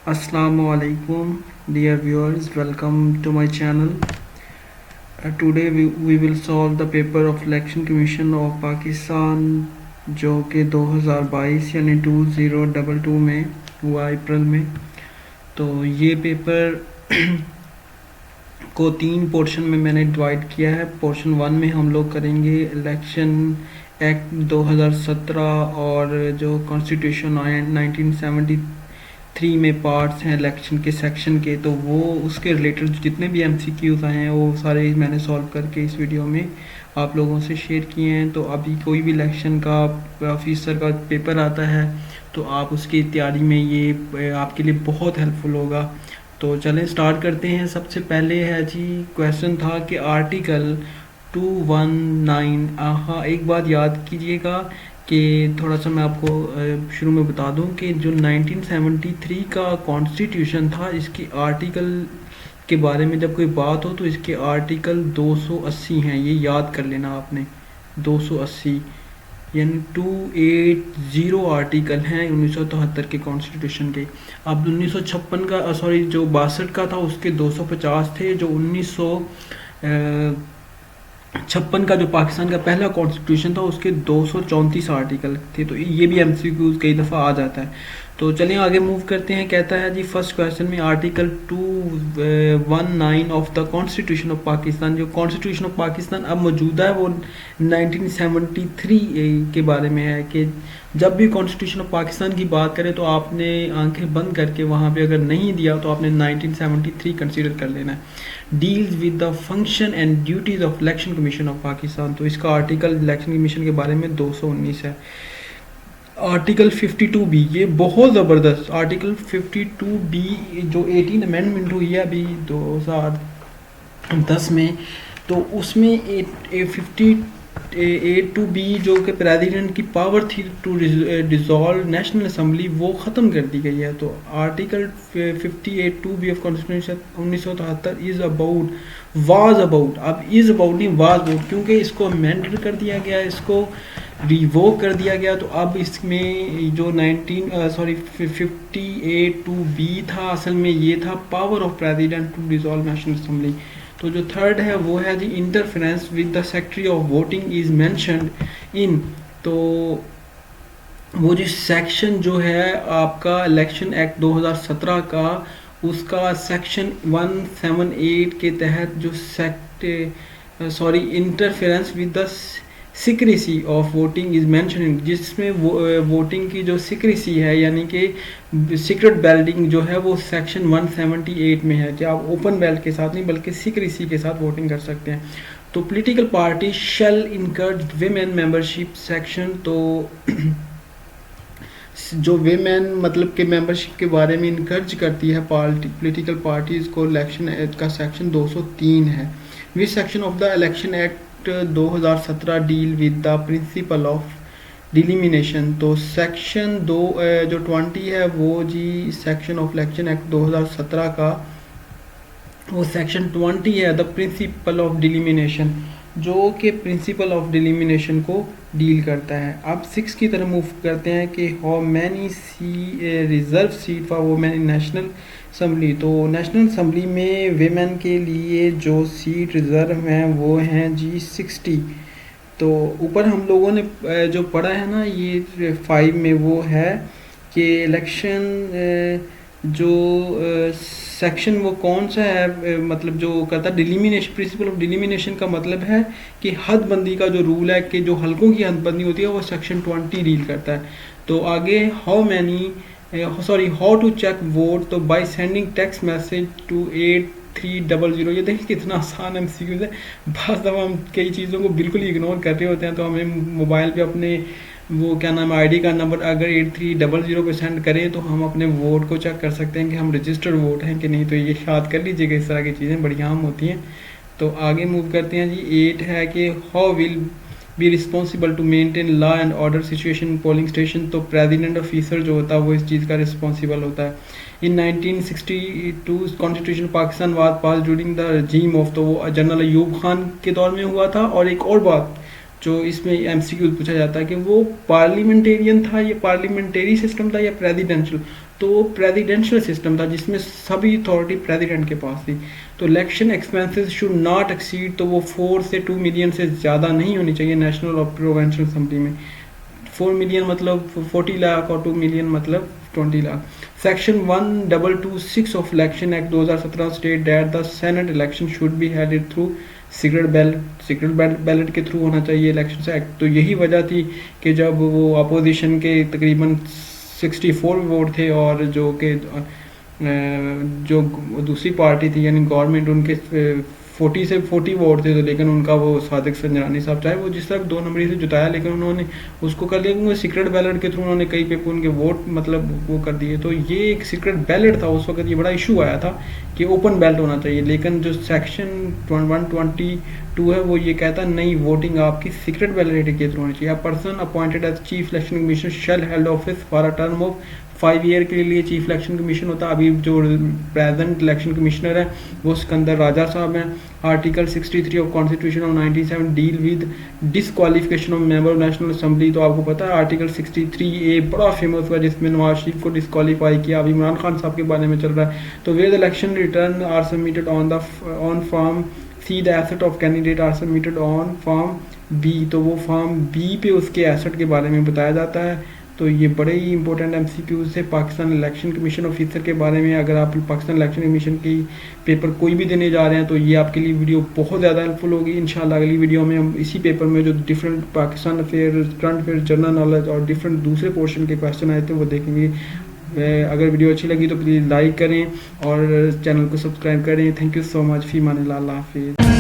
Assalamu alaikum, dear viewers. Welcome to my channel. Today we will solve the paper of Election Commission of Pakistan जो कि 2022 यानी 2022 में हुआ अप्रैल में। तो ये पेपर को 3 पोर्शन में मैंने डिवाइड किया है। पोर्शन 1 में हम लोग करेंगे इलेक्शन एक्ट 2017 और जो कॉन्स्टिट्यूशन 1973 में पार्ट्स हैं इलेक्शन के सेक्शन के, तो वो उसके रिलेटेड जितने भी MCQs आए हैं वो सारे मैंने सॉल्व करके इस वीडियो में आप लोगों से शेयर किए हैं। तो अभी कोई भी इलेक्शन का ऑफिसर का पेपर आता है तो आप उसकी तैयारी में ये आपके लिए बहुत हेल्पफुल होगा। तो चलें स्टार्ट करते हैं। सबसे पहले है जी, क्वेश्चन था कि आर्टिकल 219, हाँ एक बात याद कीजिएगा कि थोड़ा सा मैं आपको शुरू में बता दूं कि जो 1973 का कॉन्स्टिट्यूशन था, इसकी आर्टिकल के बारे में जब कोई बात हो तो इसके आर्टिकल 280 हैं, ये याद कर लेना आपने। 280 यानी 280 आर्टिकल हैं 1973 के कॉन्स्टिट्यूशन के। अब 1956 का जो 62 का था उसके 250 थे। जो 1956 का जो पाकिस्तान का पहला कॉन्स्टिट्यूशन था उसके 234 आर्टिकल थे। तो ये भी MCQs कई दफ़ा आ जाता है। तो चलिए आगे मूव करते हैं। कहता है जी फर्स्ट क्वेश्चन में article 219 of the constitution of Pakistan, जो कॉन्स्टिट्यूशन ऑफ पाकिस्तान अब मौजूदा है वो 1973 के बारे में है कि जब भी कॉन्स्टिट्यूशन ऑफ पाकिस्तान की बात करें तो आपने आंखें बंद करके वहाँ पे अगर नहीं दिया तो आपने 1973 कंसीडर कर लेना है। Deals with the function and duties of election commission of Pakistan, तो इसका आर्टिकल इलेक्शन कमीशन के बारे में 219 है। आर्टिकल 52B, ये बहुत ज़बरदस्त आर्टिकल 52B जो 18 अमेंडमेंट हुई है अभी 2010 में, तो उसमें 52B जो कि प्रेसिडेंट की पावर थी टू डिसॉल्व नेशनल असेंबली, वो ख़त्म कर दी गई है। तो article 58(2)B of constitution 1973 is about, was about, अब इज़ अबाउट नहीं वाज अबाउट, क्योंकि इसको अमेंड कर दिया गया, इसको रिवोक कर दिया गया। तो अब इसमें जो 58(2)B था असल में ये था power of president to dissolve national assembly. तो जो थर्ड है वो है जी interference with the secretary of voting is mentioned in, तो वो जो सेक्शन जो है आपका इलेक्शन एक्ट 2017 का, उसका सेक्शन 178 के तहत जो interference with the secrecy of voting is mentioning, जिसमें वोटिंग की जो सिक्रेसी है यानी कि सीक्रेट बैलेटिंग जो है वो सेक्शन 178 में है कि आप ओपन बैलेट के साथ नहीं बल्कि सिक्रेसी के साथ वोटिंग कर सकते हैं। तो पॉलिटिकल पार्टी शैल इनकरेज विमेन मेंबरशिप सेक्शन, तो जो विमेन मतलब कि मेंबरशिप के बारे में इनकरेज करती है पॉलिटिकल पार्टीज को, इलेक्शन एक्ट का सेक्शन 203 है। Which section of the election act 2017 deal with the principle of delimitation, तो सेक्शन 2 जो 20 है वो जी सेक्शन ऑफ इलेक्शन एक्ट 2017 का वो सेक्शन 20 है, द प्रिंसिपल ऑफ डिलिमिनेशन, जो कि प्रिंसिपल ऑफ डिलिमिनेशन को डील करता है। अब 6 की तरफ मूव करते हैं कि how many reserve seat for women in national assembly, तो नेशनल असम्बली में विमेन के लिए जो सीट रिज़र्व हैं वो हैं जी 60। तो ऊपर हम लोगों ने जो पढ़ा है ना ये 5 में वो है कि इलेक्शन जो सेक्शन वो कौन सा है, मतलब जो कहता है डिलिमिनेशन, प्रिंसिपल ऑफ डिलिमिनेशन का मतलब है कि हदबंदी का जो रूल है कि जो हलकों की हदबंदी होती है वो सेक्शन 20 डील करता है। तो आगे हाउ टू चेक वोट, तो by sending text message to 8300, ये देखिए कितना आसान MCQ है। बस दफ़ा हम कई चीज़ों को बिल्कुल इग्नोर कर रहे होते हैं, तो हमें मोबाइल पे अपने वो क्या नाम है ID का नंबर अगर 8300 पे सेंड करें तो हम अपने वोट को चेक कर सकते हैं कि हम रजिस्टर्ड वोट हैं कि नहीं। तो ये याद कर लीजिएगा, इस तरह की चीज़ें बड़ी आम होती हैं। तो आगे मूव करते हैं जी। 8 है कि how will be responsible to maintain law and order situation polling station, तो प्रेसिडेंट ऑफिसर जो होता है वो इस चीज़ का रिस्पॉन्सिबल होता है। इन 1962 constitution Pakistan was pass during the रजीम of, तो वो जनरल अयूब खान के दौर में हुआ था। और एक और बात जो इसमें MCQ पूछा जाता है कि वो पार्लियामेंटेरियन था, ये पार्लियामेंटेरी सिस्टम था या प्रेसिडेंशियल, तो प्रेसिडेंशियल सिस्टम था जिसमें सभी अथॉरिटी प्रेसिडेंट के पास थी। तो election expenses should not exceed, तो वो 4 से 2 मिलियन से ज़्यादा नहीं होनी चाहिए नेशनल और प्रोविंशियल असेंबली में। 4 मिलियन मतलब 40 लाख और 2 मिलियन मतलब 20 lakh. Section 1226 of election act 2017 state that the senate election should be held through secret ballot के थ्रू होना चाहिए इलेक्शन एक्ट। तो यही वजह थी कि जब वो अपोजिशन के तकरीबन 64 वोट थे और जो दूसरी पार्टी थी यानी गवर्नमेंट उनके 40 से 40 वोट थे, तो लेकिन उनका वो सादिक संजरानी साहब चाहे वो जिस तरह 2 नंबरी से जुटाया लेकिन उन्होंने उसको कर लिया क्योंकि सीक्रेट बैलेट के थ्रू उन्होंने कई पे उनके वोट मतलब वो कर दिए। तो ये एक सीक्रेट बैलेट था उस वक्त, ये बड़ा इशू आया था कि ओपन बैलेट होना चाहिए, लेकिन जो सेक्शन 122 है वो ये कहता नहीं, वोटिंग आपकी सीक्रेट बैलेट के थ्रू होनी चाहिए। A person appointed as chief election commission shall held office for a term of 5 year के लिए चीफ इलेक्शन कमीशन होता है। अभी जो प्रेजेंट इलेक्शन कमिश्नर है वो सिकंदर राजा साहब हैं। Article 63 of constitution of 97 deal with disqualification of member of national assembly. तो आपको पता है आर्टिकल 63A बड़ा फेमस हुआ जिसमें नवाज शरीफ को डिसक्वालीफाई किया, अभी इमरान खान साहब के बारे में चल रहा है। तो where the election return are submitted on form C the asset of candidate are submitted on form B, तो वो फॉर्म बी पे उसके एसेट के बारे में बताया जाता है। तो ये बड़े ही इंपॉर्टेंट MCQs है पाकिस्तान इलेक्शन कमीशन ऑफिसर के बारे में। अगर आप पाकिस्तान इलेक्शन कमीशन की पेपर कोई भी देने जा रहे हैं तो ये आपके लिए वीडियो बहुत ज़्यादा हेल्पफुल होगी। इंशाल्लाह अगली वीडियो में हम इसी पेपर में जो different Pakistan affair, current affair, general knowledge और डिफरेंट दूसरे पोर्शन के क्वेश्चन आए थे वो देखेंगे। अगर वीडियो अच्छी लगी तो प्लीज़ लाइक करें और चैनल को सब्सक्राइब करें। Thank you so much. फी मान अल्लाह हाफिज़।